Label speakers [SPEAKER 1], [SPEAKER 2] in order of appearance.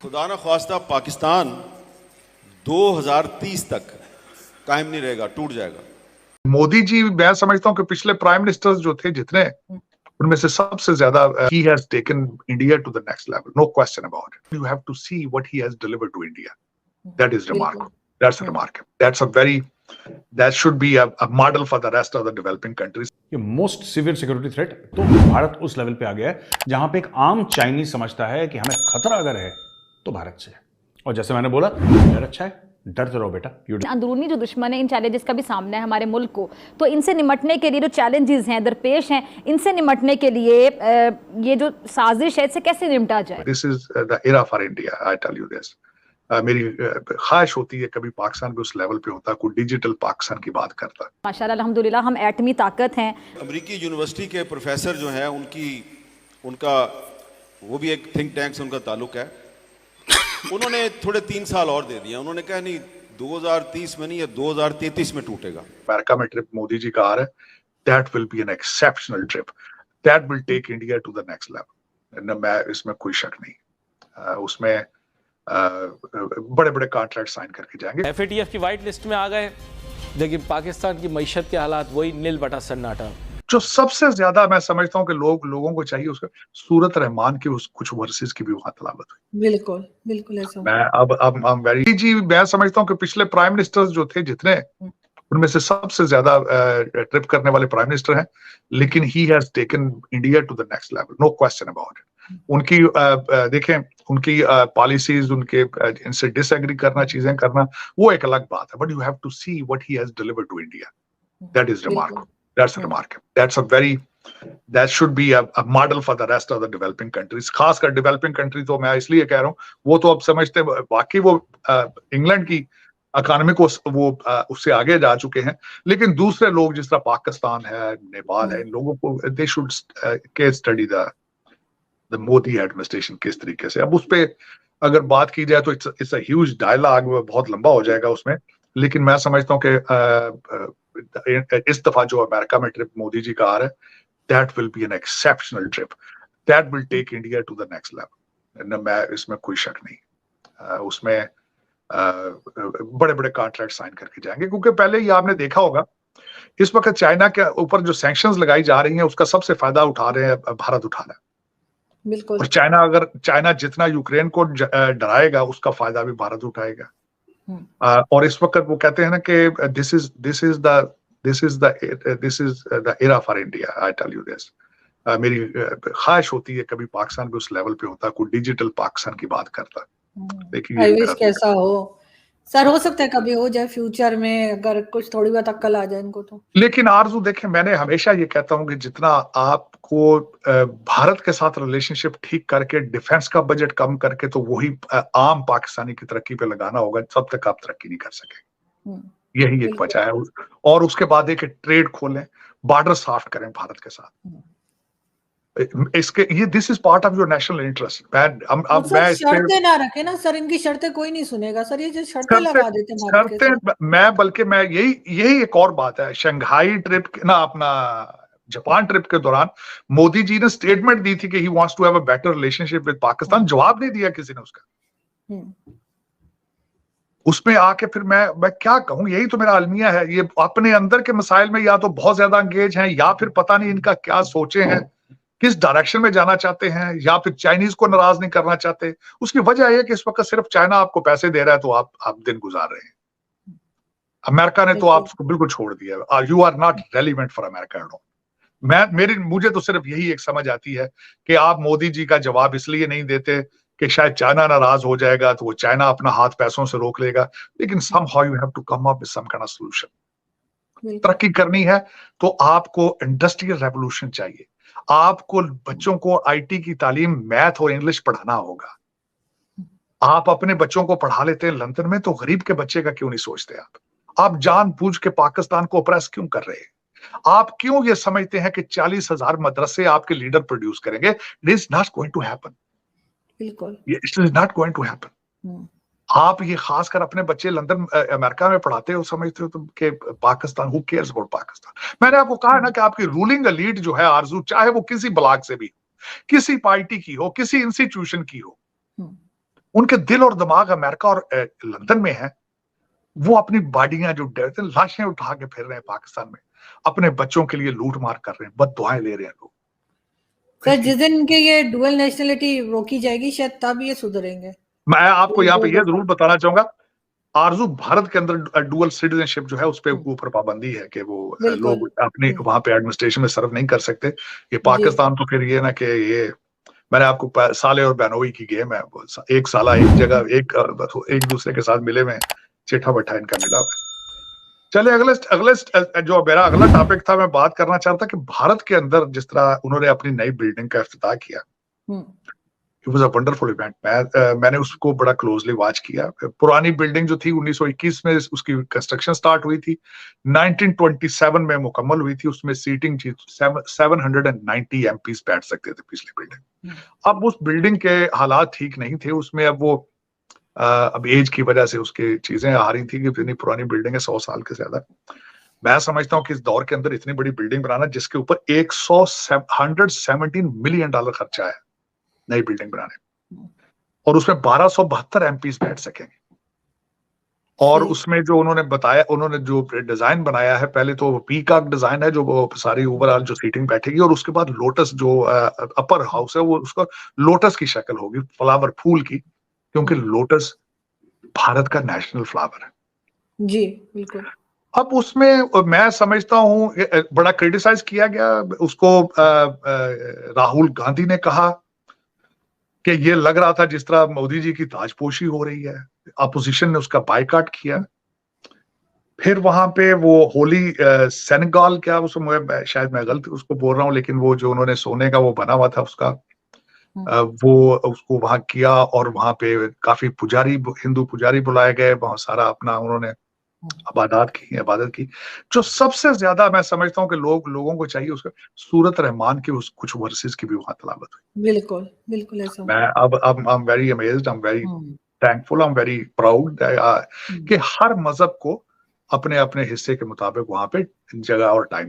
[SPEAKER 1] खुदा न ख्वास्ता पाकिस्तान 2030 तक कायम नहीं रहेगा, टूट जाएगा।
[SPEAKER 2] मोदी जी, मैं समझता हूं कि पिछले प्राइम मिनिस्टर्स जो थे जितने, उनमें से सबसे ज्यादा he has taken India to the next level, no question about it. You have to see what he has delivered to India. That is remarkable, that's remarkable, that's a very, that should be a model for the rest of the developing countries.
[SPEAKER 3] ये most severe security threat तो भारत उस level पे आ गया है जहां पे एक आम चाइनीज समझता है कि हमें खतरा अगर है तो भारत से है। और जैसे मैंने बोला, डर अच्छा है, डरते रहो बेटा।
[SPEAKER 4] अंदरूनी जो दुश्मन है, इन चैलेंजेस का भी सामना है हमारे मुल्क को, तो इनसे निमटने के लिए जो चैलेंजेस हैं, दरपेश हैं, इनसे निमटने के लिए ये जो साजिश है, इससे कैसे निपटा जाए?
[SPEAKER 2] This is the era for India, I tell you this. मेरी ख्वाहिश होती है कभी पाकिस्तान भी उस लेवल पे होता, कोई डिजिटल पाकिस्तान की बात करता।
[SPEAKER 4] माशाल्लाह अल्हम्दुलिल्लाह हम एटमी ताकत हैं।
[SPEAKER 1] अमेरिकी यूनिवर्सिटी के प्रोफेसर जो हैं उनका वो भी एक थिंक टैंक से उनका ताल्लुक है। उन्होंने थोड़े 3 साल और दे दिए। उन्होंने कहा नहीं 2030 में नहीं, या 2033 में टूटेगा।
[SPEAKER 2] अमेरिका में ट्रिप मोदी जी का आ रहा है, that will be an exceptional trip, that will take India to the next level. मैं इसमें कोई शक नहीं, उसमें बड़े बड़े कॉन्ट्रैक्ट साइन करके जाएंगे।
[SPEAKER 5] FATF की व्हाइट लिस्ट में आ गए, लेकिन पाकिस्तान की मईशत के हालात वही नील बटा सन्नाटा। जो
[SPEAKER 2] सबसे ज्यादा मैं समझता हूँ कि लोगों को चाहिए उसका सूरत रहमान की कुछ वर्सेस की भी वहां तलावत हुई।
[SPEAKER 6] बिल्कुल बिल्कुल ऐसा।
[SPEAKER 2] मैं वेरी जी, मैं समझता हूँ कि पिछले प्राइम मिनिस्टर्स जो थे जितने, उनमें से सबसे ज्यादा ट्रिप करने वाले प्राइम मिनिस्टर हैं, लेकिन he has taken India to the next level, no question about it. उनकी देखें, उनकी पॉलिसीज, उनके इनसे डिसएग्री करना, चीजें करना, वो एक अलग बात है, but you have to see what he has delivered to India. That is remarkable, that's remarkable, that's a very, that should be a model for the rest of the developing countries. खासकर developing country तो मैं इसलिए कह रहा हूँ, वो तो अब समझते वाकई वो इंग्लैंड की इकोनॉमी को वो उससे आगे जा चुके हैं, लेकिन दूसरे लोग जिस तरह पाकिस्तान है, नेपाल है, इन लोगों को they should case study the Modi administration किस तरीके से। अब उस पे अगर बात की जाए तो इट्स अ ह्यूज डायलॉग, बहुत लंबा हो जाएगा उसमें, लेकिन मैं समझता हूँ कि इस दफा जो अमेरिका में ट्रिप मोदी जी का आ रहा है, that will be an exceptional trip, that will take India to the next level. मैं इसमें कोई शक नहीं, उसमें बड़े बड़े कॉन्ट्रैक्ट साइन करके जाएंगे, क्योंकि पहले ही आपने देखा होगा इस वक्त चाइना के ऊपर जो सैंक्शंस लगाई जा रही हैं, उसका सबसे फायदा उठा रहे हैं भारत उठा रहा है।
[SPEAKER 6] बिल्कुल।
[SPEAKER 2] और चाइना जितना यूक्रेन को डराएगा, उसका फायदा भी भारत उठाएगा। और इस वक्त वो कहते हैं ना कि this is the era for India, I tell you this. मेरी ख्वाहिश होती है कभी पाकिस्तान भी उस लेवल पे होता, कोई डिजिटल पाकिस्तान की बात करता।
[SPEAKER 6] देखिए कैसा हो सर, हो सकता है कभी हो जाए फ्यूचर में, अगर कुछ थोड़ी बहुत अक्ल आ जाए इनको तो।
[SPEAKER 2] लेकिन आरजू देखें, मैंने हमेशा ये कहता हूं कि जितना आपको भारत के साथ रिलेशनशिप ठीक करके, डिफेंस का बजट कम करके, तो वही आम पाकिस्तानी की तरक्की पे लगाना होगा, तब तक आप तरक्की नहीं कर सकेंगे। यही एक वजह है। और उसके बाद एक ट्रेड खोलें, बॉर्डर सॉफ्ट करें भारत के साथ। इसके ये this is part of your national interest. मैं
[SPEAKER 6] शर्तें ना रखे ना सर, इनकी शर्तें कोई नहीं सुनेगा सर, ये जो शर्तें लगा देते हैं
[SPEAKER 2] बल्कि मैं यही एक और बात है, शंघाई ट्रिप ना, अपना जापान ट्रिप के दौरान मोदी जी ने स्टेटमेंट दी थी कि he wants to have a better relationship with Pakistan. जवाब नहीं दिया किसी ने उसका। उसमें आके फिर मैं क्या कहूं, यही तो मेरा अलमिया है। ये अपने अंदर के मसाइल में या तो बहुत ज्यादा एंगेज हैं, या फिर पता नहीं इनका क्या सोचे हैं, किस डायरेक्शन में जाना चाहते हैं, या फिर चाइनीज को नाराज नहीं करना चाहते। उसकी वजह यह है कि इस वक्त सिर्फ चाइना आपको पैसे दे रहा है, तो आप दिन गुजार रहे हैं। अमेरिका ने तो आपको बिल्कुल छोड़ दिया। You are not relevant for America. मुझे तो सिर्फ यही एक समझ आती है कि आप मोदी जी का जवाब इसलिए नहीं देते कि शायद चाइना नाराज हो जाएगा, तो वो चाइना अपना हाथ पैसों से रोक लेगा, लेकिन somehow you have to come up with some kind of solution। तरक्की करनी है तो आपको इंडस्ट्रियल रेवोल्यूशन चाहिए, आपको बच्चों को आईटी की तालीम, मैथ और इंग्लिश पढ़ाना होगा। आप अपने बच्चों को पढ़ा लेते हैं लंदन में, तो गरीब के बच्चे का क्यों नहीं सोचते आप जानबूझ के पाकिस्तान को ऑप्रेस क्यों कर रहे हैं? आप क्यों ये समझते हैं कि 40,000 मदरसे आपके लीडर प्रोड्यूस करेंगे? It is not going to happen.
[SPEAKER 6] बिल्कुल,
[SPEAKER 2] it is not going to happen. आप ये खासकर अपने बच्चे लंदन अमेरिका में पढ़ाते हो, समझते हो तुम कि Pakistan, who cares about Pakistan. मैंने आपको कहा ना कि आपकी रूलिंग एलीट जो है आरजू, चाहे वो किसी ब्लॉक से भी, किसी पार्टी की हो, किसी इंस्टीट्यूशन की हो, उनके दिल और दिमाग अमेरिका और लंदन में है। वो अपनी बॉडियां जो लाशें उठा के फिर रहे हैं पाकिस्तान में, अपने बच्चों के लिए लूट मार कर रहे हैं, बददुआएं ले रहे हैं लोग।
[SPEAKER 6] सर जिस दिन इनके ये डुअल नेशनलिटी रोकी जाएगी शायद तब ये सुधरेंगे।
[SPEAKER 2] मैं आपको यहाँ पे ये जरूर बताना चाहूंगा, आरजू भारत के अंदर डुअल सिटीजनशिप जो है उस पे ऊपर पाबंदी है कि वो लोग अपने वहां पे एडमिनिस्ट्रेशन में सर्व नहीं कर सकते। ये पाकिस्तान तो फिर ये ना कि ये मैंने आपको साले और बहनोई की गेम है, एक साला एक जगह एक दूसरे के साथ मिले में चिट्ठा बट्ठा इनका मिला हुआ। चले अगले जो मेरा अगला टॉपिक था, मैं बात करना चाहता कि भारत के अंदर जिस तरह उन्होंने अपनी नई बिल्डिंग का इफ्तिताह किया, it was a wonderful event. मैंने उसको बड़ा क्लोजली वॉच किया। पुरानी बिल्डिंग जो थी 1921 में उसकी कंस्ट्रक्शन स्टार्ट हुई थी, 1927 में मुकम्मल हुई थी। उसमें सीटिंग 790 एमपीज बैठ सकते थे पिछली बिल्डिंग। अब उस बिल्डिंग के हालात ठीक नहीं थे, उसमें अब वो अब एज की वजह से उसकी चीजें आ रही थी कि इतनी पुरानी बिल्डिंग है, 100 साल के ज्यादा। मैं समझता हूँ कि इस दौर के अंदर इतनी बड़ी बिल्डिंग बनाना जिसके ऊपर 117 मिलियन डॉलर खर्चा है नई बिल्डिंग बनाने, और उसमें 1272 एमपीज बैठ सकेंगे। और उसमें जो उन्होंने बताया, उन्होंने जो डिजाइन बनाया है, पहले तो पीकॉक डिजाइन है जो वो सारी ओवरऑल जो सीटिंग बैठेगी, और उसके बाद लोटस जो अपर हाउस है वो उसका लोटस की शक्ल होगी, फ्लावर फूल की, क्योंकि लोटस भारत का नेशनल फ्लावर है।
[SPEAKER 6] जी बिल्कुल।
[SPEAKER 2] अब उसमें मैं समझता हूँ बड़ा क्रिटिसाइज किया गया उसको। राहुल गांधी ने कहा कि ये लग रहा था जिस तरह मोदी जी की ताजपोशी हो रही है। अपोजिशन ने उसका बायकॉट किया। फिर वहां पे वो होली सेनेगल क्या उसको शायद मैं गलत उसको बोल रहा हूँ, लेकिन वो जो उन्होंने सोने का वो बना हुआ था उसका वो उसको वहां किया, और वहां पे काफी पुजारी, हिंदू पुजारी बुलाए गए, बहुत सारा अपना उन्होंने इबादत की। जो सबसे ज्यादा मैं समझता हूँ कि लोगों को चाहिए उसका सूरत रहमान के उस कुछ वर्सेस की भी वहां तलावत हुई।
[SPEAKER 6] बिल्कुल बिल्कुल ऐसा।
[SPEAKER 2] मैं अब I am very amazed, I am very thankful, I am very proud कि हर मजहब को अपने अपने हिस्से के मुताबिक वहां पे जगह और टाइम